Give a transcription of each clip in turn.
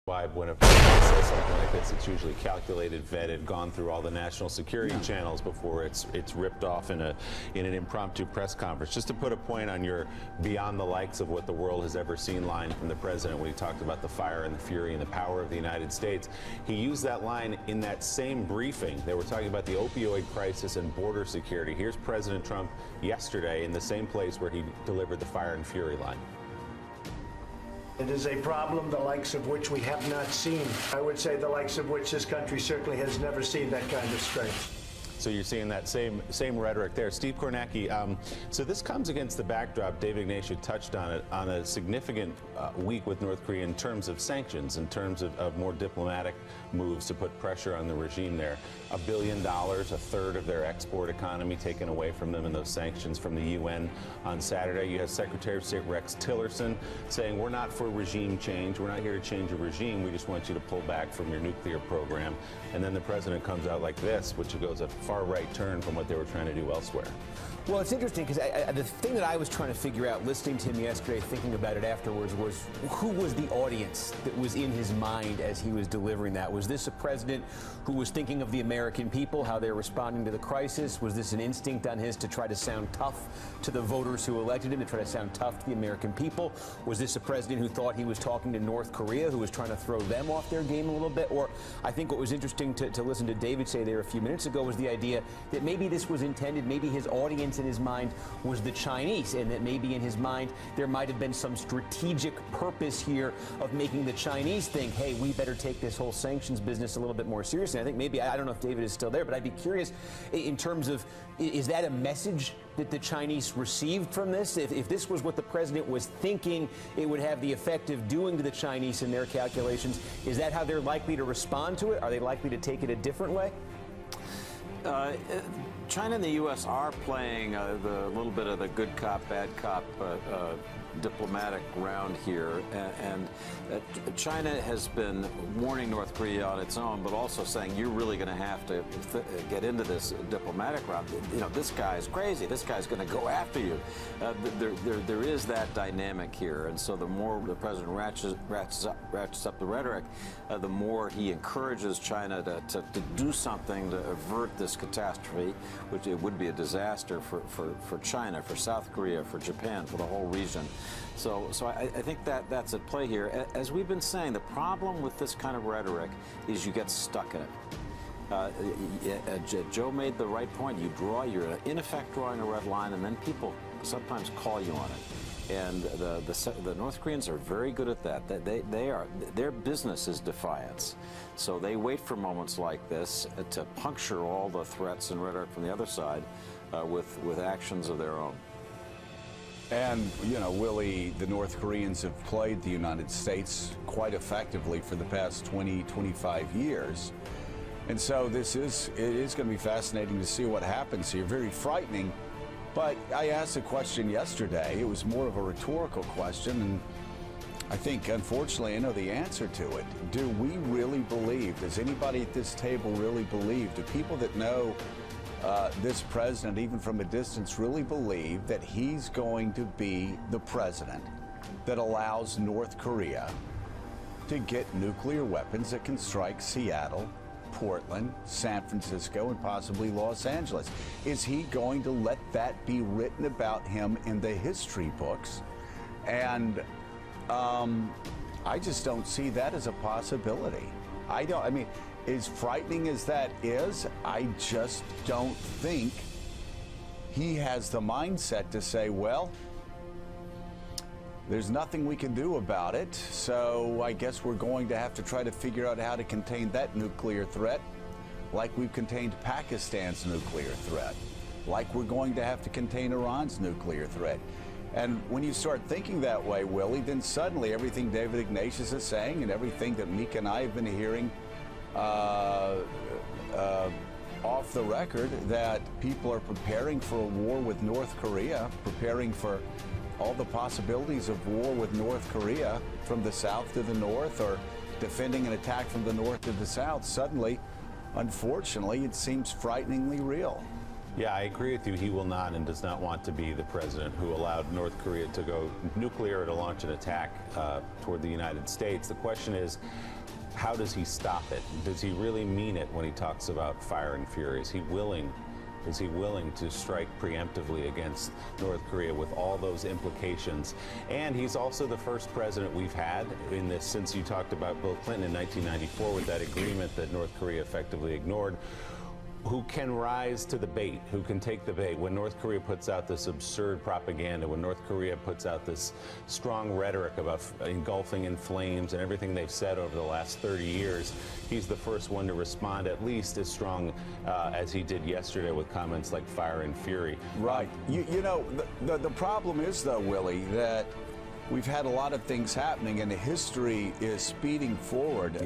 Why, when a president says something like this, it's usually calculated, vetted, gone through all the national security channels before it's ripped off in an impromptu press conference. Just to put a point on your beyond the likes of what the world has ever seen line from the president when he talked about the fire and the fury and the power of the United States, he used that line in that same briefing. They were talking about the opioid crisis and border security. Here's President Trump yesterday in the same place where he delivered the fire and fury line. It is a problem the likes of which we have not seen. I would say the likes of which this country certainly has never seen that kind of strength. So you're seeing that same rhetoric there. Steve Kornacki, so this comes against the backdrop, David Ignatius touched on it, on a significant week with North Korea in terms of sanctions, in terms of more diplomatic moves to put pressure on the regime there. $1 billion, a third of their export economy taken away from them in those sanctions from the UN on Saturday. You have Secretary of State Rex Tillerson saying, we're not for regime change. We're not here to change a regime. We just want you to pull back from your nuclear program. And then the president comes out like this, which goes a far right turn from what they were trying to do elsewhere. Well, it's interesting because the thing that I was trying to figure out listening to him yesterday, thinking about it afterwards, was who was the audience that was in his mind as he was delivering that? Was this a president who was thinking of the American people, how they're responding to the crisis? Was this an instinct on his to try to sound tough to the voters who elected him, to try to sound tough to the American people? Was this a president who thought he was talking to North Korea, who was trying to throw them off their game a little bit? Or I think what was interesting to listen to David say there a few minutes ago was the idea that maybe this was intended, maybe his audience in his mind was the Chinese, and that maybe in his mind there might have been some strategic purpose here of making the Chinese think, hey, we better take this whole sanctions business a little bit more seriously. I think maybe, I don't know if David is still there, but I'd be curious in terms of, is that a message that the Chinese received from this? If this was what the president was thinking it would have the effect of doing to the Chinese in their calculations, is that how they're likely to respond to it? Are they likely to take it a different way? China and the U.S. are playing the little bit of the good cop, bad cop diplomatic round here, and China has been warning North Korea on its own, but also saying you're really going to have to get into this diplomatic round. You know, this guy's crazy. This guy's going to go after you. There is that dynamic here, and so the more the president ratchets up the rhetoric, the more he encourages China to do something to avert this catastrophe, which it would be a disaster for China, for South Korea, for Japan, for the whole region. So I think that's at play here. As we've been saying, the problem with this kind of rhetoric is you get stuck in it. Joe made the right point. You're in effect drawing a red line, and then people sometimes call you on it. And the North Koreans are very good at that. Their business is defiance. So they wait for moments like this to puncture all the threats and rhetoric from the other side with actions of their own. And, you know, Willie, the North Koreans have played the United States quite effectively for the past 20, 25 years. And so it is going to be fascinating to see what happens here. Very frightening. But I asked a question yesterday. It was more of a rhetorical question, and I think, unfortunately, I know the answer to it. Do we really believe, does anybody at this table really believe, do people that know this president, even from a distance, really believe that he's going to be the president that allows North Korea to get nuclear weapons that can strike Seattle, Portland, San Francisco, and possibly Los Angeles? Is he going to let that be written about him in the history books? And I just don't see that as a possibility. I mean, as frightening as that is, I just don't think he has the mindset to say, well, there's nothing we can do about it, so I guess we're going to have to try to figure out how to contain that nuclear threat like we've contained Pakistan's nuclear threat, like we're going to have to contain Iran's nuclear threat. And when you start thinking that way, Willie, then suddenly everything David Ignatius is saying and everything that Mika and I have been hearing off the record, that people are preparing for a war with North Korea, preparing for all the possibilities of war with North Korea from the south to the north, or defending an attack from the north to the south. Suddenly, unfortunately, it seems frighteningly real. Yeah, I agree with you. He will not and does not want to be the president who allowed North Korea to go nuclear or to launch an attack toward the United States. The question is, how does he stop it? Does he really mean it when he talks about fire and fury? Is he willing to strike preemptively against North Korea with all those implications? And he's also the first president we've had in this, since you talked about Bill Clinton in 1994 with that agreement that North Korea effectively ignored, who can rise to the bait, who can take the bait. When North Korea puts out this absurd propaganda, when North Korea puts out this strong rhetoric about engulfing in flames and everything they've said over the last 30 years, he's the first one to respond at least as strong as he did yesterday with comments like fire and fury. Right. You know, the problem is, though, Willie, that we've had a lot of things happening, and the history is speeding forward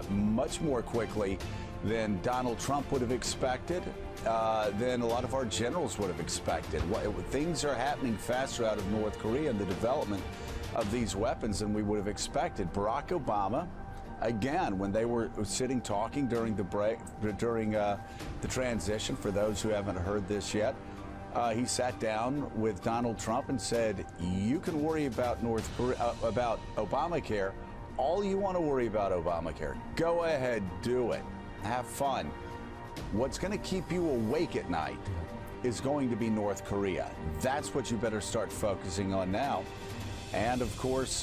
much more quickly than Donald Trump would have expected, than a lot of our generals would have expected. Things are happening faster out of North Korea in the development of these weapons than we would have expected. Barack Obama, again, when they were sitting talking during the break, during the transition, for those who haven't heard this yet, he sat down with Donald Trump and said, "You can worry about North Korea, about Obamacare, all you want to worry about Obamacare. Go ahead, do it. Have fun. What's going to keep you awake at night is going to be North Korea. That's what you better start focusing on now." And of course,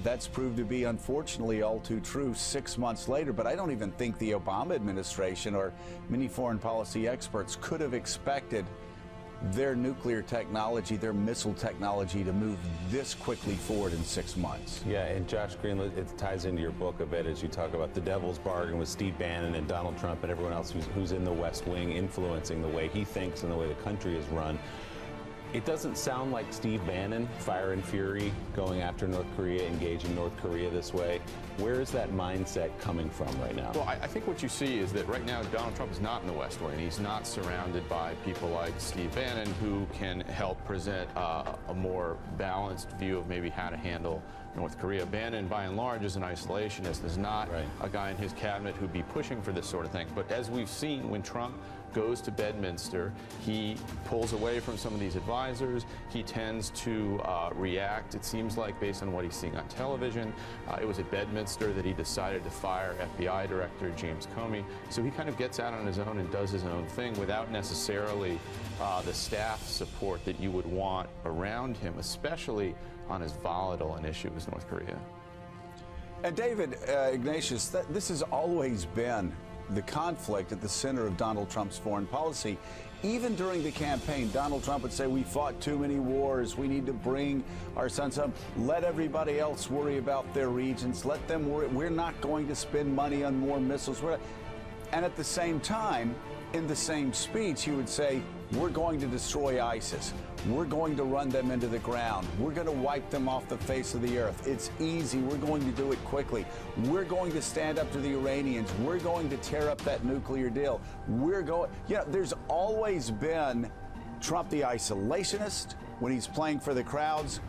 that's proved to be, unfortunately, all too true 6 months later. But I don't even think the Obama administration or many foreign policy experts could have expected their nuclear technology, their missile technology, to move this quickly forward in 6 months. Yeah, and Josh Green, it ties into your book a bit as you talk about the devil's bargain with Steve Bannon and Donald Trump and everyone else who's in the West Wing, influencing the way he thinks and the way the country is run. It doesn't sound like Steve Bannon, fire and fury, going after North Korea, engaging North Korea this way. Where is that mindset coming from right now? Well, I think what you see is that right now Donald Trump is not in the West Wing. He's not surrounded by people like Steve Bannon who can help present a more balanced view of maybe how to handle North Korea. Bannon, by and large, is an isolationist. There's not a guy in his cabinet who'd be pushing for this sort of thing. But as we've seen, when Trump goes to Bedminster, he pulls away from some of these advisors. He tends to react, it seems like, based on what he's seeing on television. It was at Bedminster that he decided to fire FBI Director James Comey. So he kind of gets out on his own and does his own thing without necessarily the staff support that you would want around him, especially on as volatile an issue as North Korea. And David Ignatius, this has always been the conflict at the center of Donald Trump's foreign policy. Even during the campaign, Donald Trump would say, "We fought too many wars. We need to bring our sons home. Let everybody else worry about their regions. Let them worry. We're not going to spend money on more missiles." And at the same time, in the same speech, he would say, "We're going to destroy ISIS. We're going to run them into the ground. We're going to wipe them off the face of the earth. It's easy. We're going to do it quickly. We're going to stand up to the Iranians. We're going to tear up that nuclear deal. We're going..." You know, there's always been Trump the isolationist when he's playing for the crowds,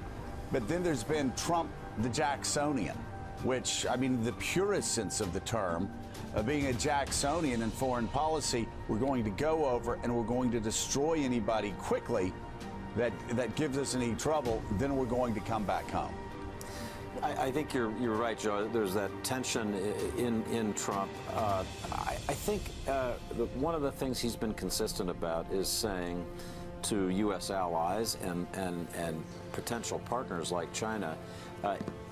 but then there's been Trump the Jacksonian, which, I mean, the purest sense of the term, being a Jacksonian in foreign policy. We're going to go over and we're going to destroy anybody quickly that gives us any trouble, then we're going to come back home. I think you're right, Joe. There's that tension in Trump. I think one of the things he's been consistent about is saying to U.S. allies and potential partners like China,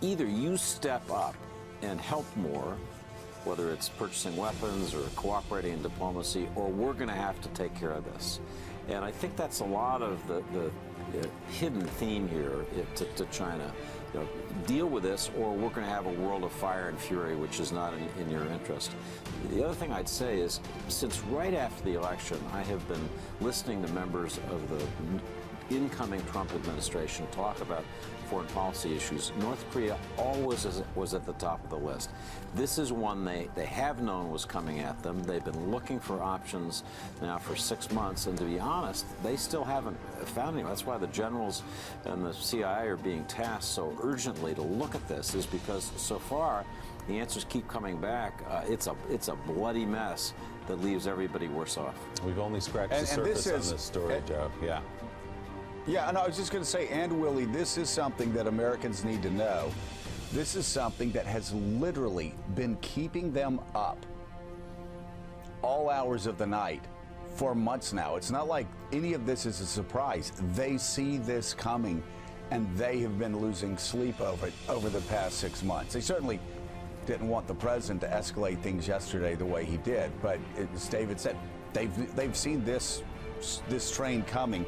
either you step up and help more, whether it's purchasing weapons or cooperating in diplomacy, or we're going to have to take care of this. And I think that's a lot of the hidden theme here to China. You know, deal with this, or we're going to have a world of fire and fury, which is not in your interest. The other thing I'd say is, since right after the election, I have been listening to members of the incoming Trump administration talk about foreign policy issues. North Korea always was at the top of the list. This is one they have known was coming at them. They've been looking for options now for 6 months, and to be honest, they still haven't found any. That's why the generals and the CIA are being tasked so urgently to look at this, is because so far the answers keep coming back. It's a bloody mess that leaves everybody worse off. We've only scratched the surface on this story, Joe. Yeah. Yeah, and I was just going to say, and Willie, this is something that Americans need to know, This is something that has literally been keeping them up all hours of the night for months now. It's not like any of this is a surprise. They see this coming, and they have been losing sleep over it over the past 6 months. They certainly didn't want the president to escalate things yesterday the way he did, but as David said, they've seen this train coming,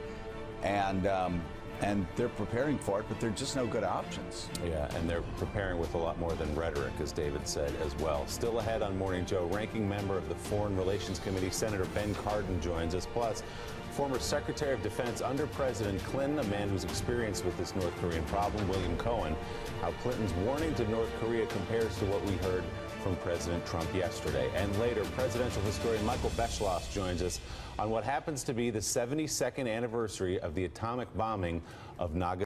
and they're preparing for it, but they're just no good options. Yeah, and they're preparing with a lot more than rhetoric, as David said as well. Still ahead on Morning Joe, ranking member of the Foreign Relations Committee, Senator Ben Cardin, joins us. Plus, former Secretary of Defense under President Clinton, a man who's experienced with this North Korean problem, William Cohen, how Clinton's warning to North Korea compares to what we heard from President Trump yesterday. And later, presidential historian Michael Beschloss joins us on what happens to be the 72nd anniversary of the atomic bombing of Nagasaki.